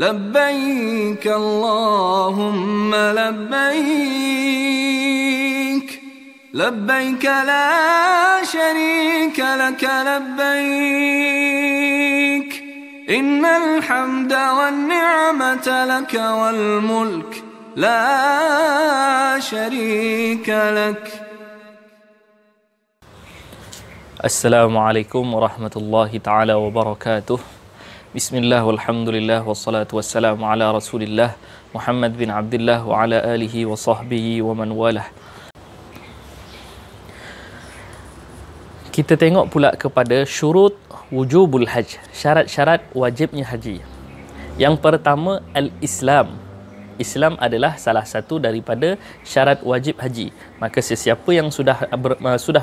لبيك اللهم لبيك لبيك لا شريك لك لبيك إن الحمد والنعمة لك والملك لا شريك لك. Assalamualaikum warahmatullahi taala wabarakatuh. Bismillah walhamdulillah wassalatu wassalamu ala Rasulillah Muhammad bin Abdullah wa ala alihi wa sahbihi wa man walah. Kita tengok pula kepada syurut wujubul hajj, syarat-syarat wajibnya haji. Yang pertama, al-Islam. Islam adalah salah satu daripada syarat wajib haji. Maka sesiapa yang sudah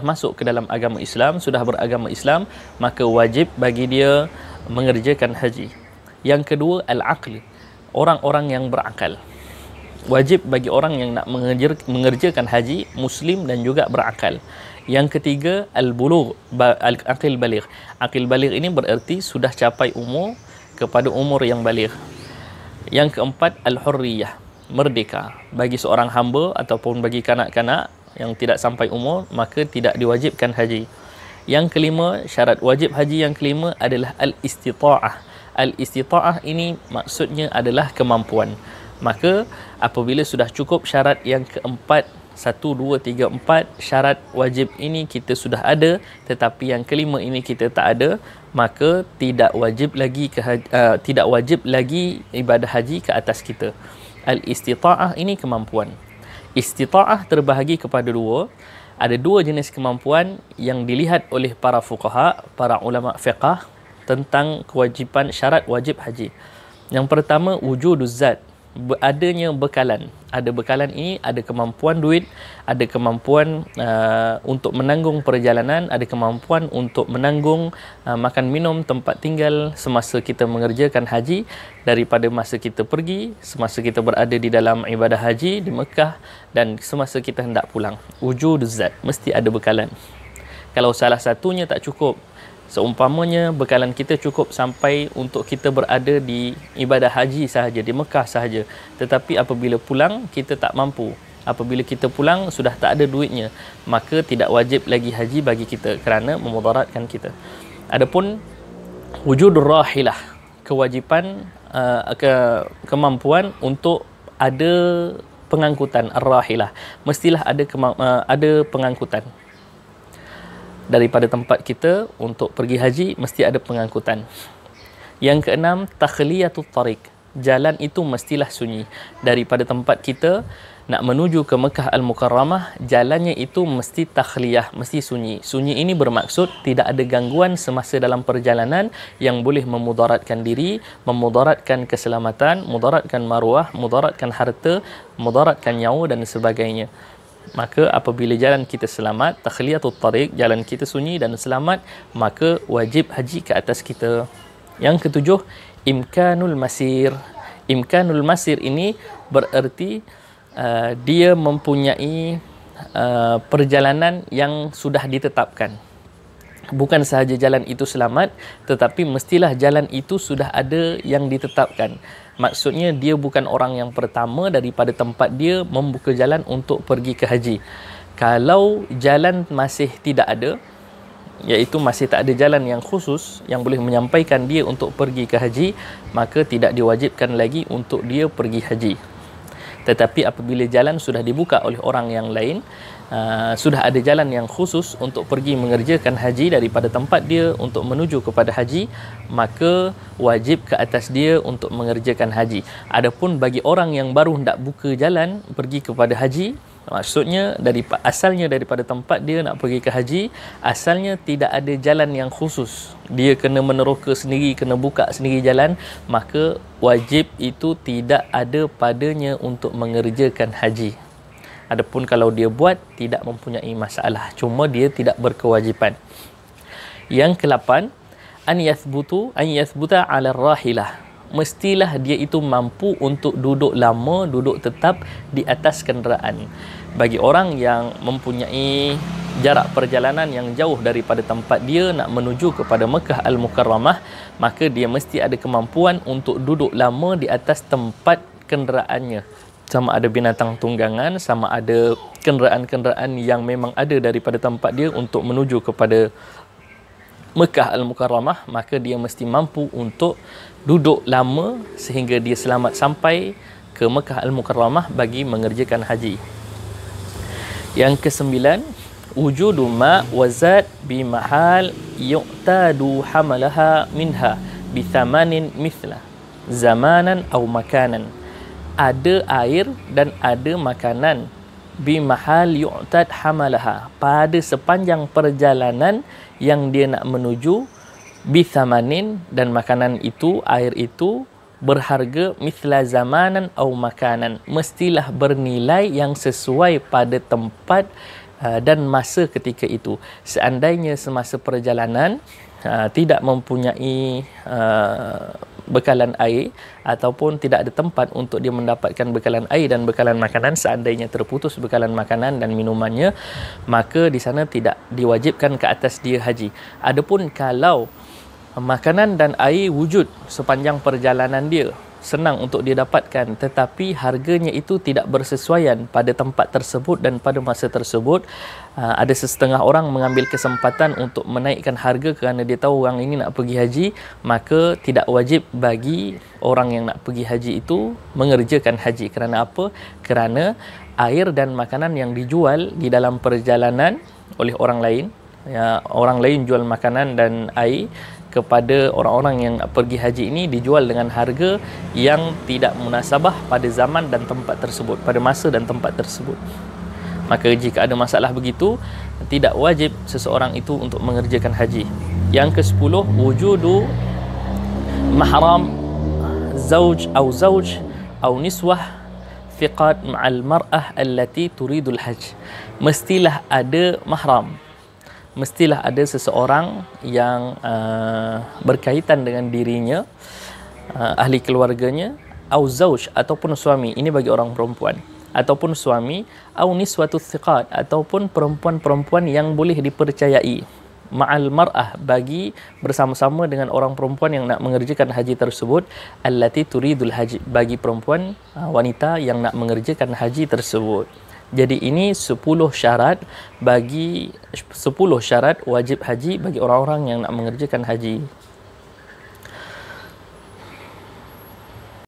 masuk ke dalam agama Islam, sudah beragama Islam, maka wajib bagi dia mengerjakan haji. Yang kedua, al-aql. Orang-orang yang berakal. Wajib bagi orang yang nak mengerjakan haji, muslim dan juga berakal. Yang ketiga, al-bulugh, al-aqil baligh. Aqil baligh ini bererti sudah capai umur kepada umur yang baligh. Yang keempat, al-hurriyah, merdeka. Bagi seorang hamba ataupun bagi kanak-kanak yang tidak sampai umur, maka tidak diwajibkan haji. Yang kelima, syarat wajib haji yang kelima adalah al-istita'ah. Al-istita'ah ini maksudnya adalah kemampuan. Maka apabila sudah cukup syarat yang keempat, 1, 2, 3, 4 syarat wajib ini kita sudah ada, tetapi yang kelima ini kita tak ada, maka tidak wajib lagi ibadah haji ke atas kita. Al-istita'ah ini kemampuan. Istita'ah terbahagi kepada dua. Ada dua jenis kemampuan yang dilihat oleh para fuqaha, para ulama fiqh tentang kewajipan syarat wajib haji. Yang pertama, wujuduz zat, adanya bekalan. Ada bekalan ini, ada kemampuan duit, ada kemampuan untuk menanggung perjalanan, ada kemampuan untuk menanggung makan minum, tempat tinggal semasa kita mengerjakan haji, daripada masa kita pergi, semasa kita berada di dalam ibadah haji di Mekah, dan semasa kita hendak pulang. Wujuduz zat, mesti ada bekalan. Kalau salah satunya tak cukup, seumpamanya bekalan kita cukup sampai untuk kita berada di ibadah haji sahaja, di Mekah sahaja, tetapi apabila pulang kita tak mampu, apabila kita pulang sudah tak ada duitnya, maka tidak wajib lagi haji bagi kita kerana memudaratkan kita. Adapun wujudur rahilah, kewajipan kemampuan untuk ada pengangkutan, ar-rahilah, mestilah ada pengangkutan. Daripada tempat kita untuk pergi haji, mesti ada pengangkutan. Yang keenam, takhliyatut tariq. Jalan itu mestilah sunyi. Daripada tempat kita nak menuju ke Mekah Al-Mukarramah, jalannya itu mesti takhliyah, mesti sunyi. Sunyi ini bermaksud tidak ada gangguan semasa dalam perjalanan yang boleh memudaratkan diri, memudaratkan keselamatan, mudaratkan maruah, mudaratkan harta, mudaratkan nyawa dan sebagainya. Maka apabila jalan kita selamat, takhliyatut tariq, jalan kita sunyi dan selamat, maka wajib haji ke atas kita. Yang ketujuh, imkanul masir. Imkanul masir ini bererti dia mempunyai perjalanan yang sudah ditetapkan. Bukan sahaja jalan itu selamat, tetapi mestilah jalan itu sudah ada yang ditetapkan. Maksudnya dia bukan orang yang pertama daripada tempat dia membuka jalan untuk pergi ke haji. Kalau jalan masih tidak ada, iaitu masih tak ada jalan yang khusus yang boleh menyampaikan dia untuk pergi ke haji, maka tidak diwajibkan lagi untuk dia pergi haji. Tetapi apabila jalan sudah dibuka oleh orang yang lain, sudah ada jalan yang khusus untuk pergi mengerjakan haji daripada tempat dia untuk menuju kepada haji, maka wajib ke atas dia untuk mengerjakan haji. Adapun bagi orang yang baru hendak buka jalan pergi kepada haji, maksudnya asalnya daripada tempat dia nak pergi ke haji, asalnya tidak ada jalan yang khusus, dia kena meneroka sendiri, kena buka sendiri jalan, maka wajib itu tidak ada padanya untuk mengerjakan haji. Adapun kalau dia buat, tidak mempunyai masalah, cuma dia tidak berkewajipan. Yang ke-8, an yathbuta 'ala rahilah. Mestilah dia itu mampu untuk duduk lama, duduk tetap di atas kenderaan. Bagi orang yang mempunyai jarak perjalanan yang jauh daripada tempat dia nak menuju kepada Mekah Al-Mukarramah, maka dia mesti ada kemampuan untuk duduk lama di atas tempat kenderaannya. Sama ada binatang tunggangan, sama ada kenderaan-kenderaan yang memang ada daripada tempat dia untuk menuju kepada Mekah Al-Mukarramah, maka dia mesti mampu untuk duduk lama sehingga dia selamat sampai ke Mekah Al-Mukarramah bagi mengerjakan haji. Yang kesembilan, wujudu ma wazat bi mahal yu'tadu hamalaha minha bi thamanin mithla zamanan aw makanan. Ada air dan ada makanan bi mahal yu'tad hamalaha, pada sepanjang perjalanan yang dia nak menuju, bi thamanin, dan makanan itu, air itu berharga mithla zamanan atau makanan, mestilah bernilai yang sesuai pada tempat dan masa ketika itu. Seandainya semasa perjalanan tidak mempunyai bekalan air ataupun tidak ada tempat untuk dia mendapatkan bekalan air dan bekalan makanan, seandainya terputus bekalan makanan dan minumannya, maka di sana tidak diwajibkan ke atas dia haji. Adapun kalau makanan dan air wujud sepanjang perjalanan dia, senang untuk dia dapatkan, tetapi harganya itu tidak bersesuaian pada tempat tersebut dan pada masa tersebut, ada setengah orang mengambil kesempatan untuk menaikkan harga kerana dia tahu orang ini nak pergi haji, maka tidak wajib bagi orang yang nak pergi haji itu mengerjakan haji. Kerana apa? Kerana air dan makanan yang dijual di dalam perjalanan oleh orang lain, orang lain jual makanan dan air kepada orang-orang yang pergi haji ini dijual dengan harga yang tidak munasabah pada zaman dan tempat tersebut, pada masa dan tempat tersebut. Maka jika ada masalah begitu, tidak wajib seseorang itu untuk mengerjakan haji. Yang ke-10, wujudu mahram zauj atau zauj atau niswah fiqat ma'al mar'ah allati turidul hajj. Mestilah ada mahram, mestilah ada seseorang yang berkaitan dengan dirinya, ahli keluarganya, au zauj ataupun suami, ini bagi orang perempuan, ataupun suami, au niswatu thiqat ataupun perempuan-perempuan yang boleh dipercayai, ma'al mar'ah, bagi bersama-sama dengan orang perempuan yang nak mengerjakan haji tersebut, allati turidul haji, bagi perempuan wanita yang nak mengerjakan haji tersebut. Jadi ini 10 syarat wajib haji bagi orang-orang yang nak mengerjakan haji.